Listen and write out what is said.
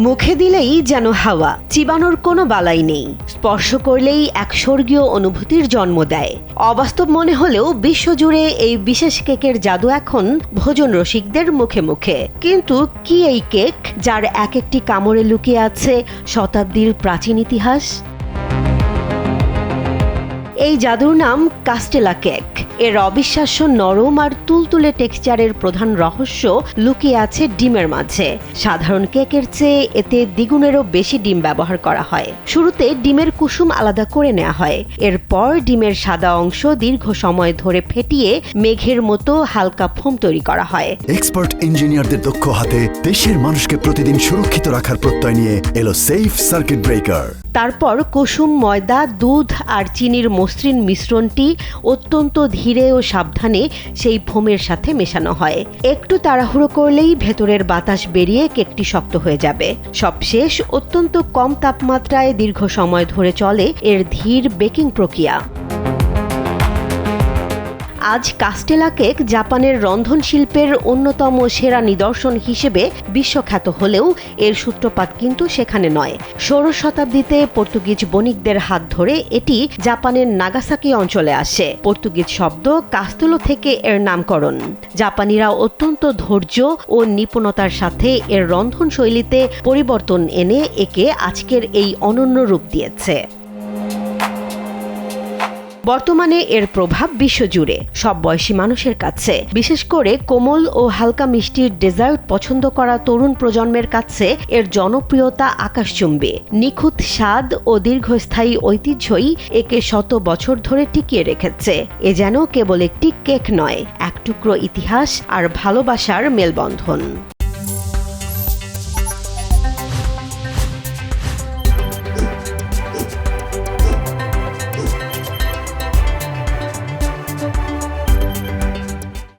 মুখে দিলেই যেন হাওয়া, চিবানোর কোনো বালাই নেই, স্পর্শ করলেই এক স্বর্গীয় অনুভূতির জন্ম দেয়। অবাস্তব মনে হলেও বিশ্বজুড়ে এই বিশেষ কেকের জাদু এখন ভোজন রসিকদের মুখে মুখে। কিন্তু কি এই কেক, যার এক একটি কামড়ে লুকিয়ে আছে শতাব্দীর প্রাচীন ইতিহাস? এই জাদুর নাম কাস্টেলা কেক। এর অবিশ্বাস্য নরম আর তুলতুলে টেক্সচারের প্রধান রহস্য লুকিয়ে আছে ডিমের মাঝে। সাধারণ কেকের চেয়ে এতে দ্বিগুণেরও বেশি ডিম ব্যবহার করা হয়। শুরুতে ডিমের কুসুম আলাদা করে নেওয়া হয়। এরপর ডিমের সাদা অংশ দীর্ঘ সময় ধরে ফেটিয়ে মেঘের মতো হালকা ফোম তৈরি করা হয়। এক্সপার্ট ইঞ্জিনিয়ারদের দক্ষ হাতে দেশের মানুষকে প্রতিদিন সুরক্ষিত রাখার প্রত্যয় নিয়ে এলো সেফ সার্কিট ব্রেকার। তারপর কুসুম, ময়দা, দুধ আর চিনির মসৃণ মিশ্রণটি অত্যন্ত ধীরে ও সাবধানে সেই ফোমের সাথে মেশানো হয়। একটু তাড়াহুড়ো করলেই ভেতরের বাতাস বেরিয়ে কেকটি শক্ত হয়ে যাবে। সবশেষ অত্যন্ত কম তাপমাত্রায় দীর্ঘ সময় ধরে চলে এর ধীর বেকিং প্রক্রিয়া। আজ কাস্টেলা কেক জাপানের রন্ধন শিল্পের অন্যতম সেরা নিদর্শন হিসেবে বিশ্বখ্যাত হলেও এর সূত্রপাত কিন্তু সেখানে নয়। 16 শতাব্দীতে পর্তুগিজ বণিকদের হাত ধরে এটি জাপানের নাগাসাকি অঞ্চলে আসে। পর্তুগিজ শব্দ কাস্তেলো থেকে এর নামকরণ। জাপানিরা অত্যন্ত ধৈর্য ও নিপুণতার সাথে এর রন্ধন শৈলীতে পরিবর্তন এনে একে আজকের এই অনন্য রূপ দিয়েছে। বর্তমানে এর প্রভাব বিশ্বজুড়ে সব বয়সী মানুষের কাছে, বিশেষ করে কোমল ও হালকা মিষ্টির ডেজার্ট পছন্দ করা তরুণ প্রজন্মের কাছে এর জনপ্রিয়তা আকাশচুম্বী। নিখুঁত স্বাদ ও দীর্ঘস্থায়ী ঐতিহ্যই একে শত বছর ধরে টিকিয়ে রেখেছে। এ যেন কেবল একটি কেক নয়, এক টুকরো ইতিহাস আর ভালোবাসার মেলবন্ধন।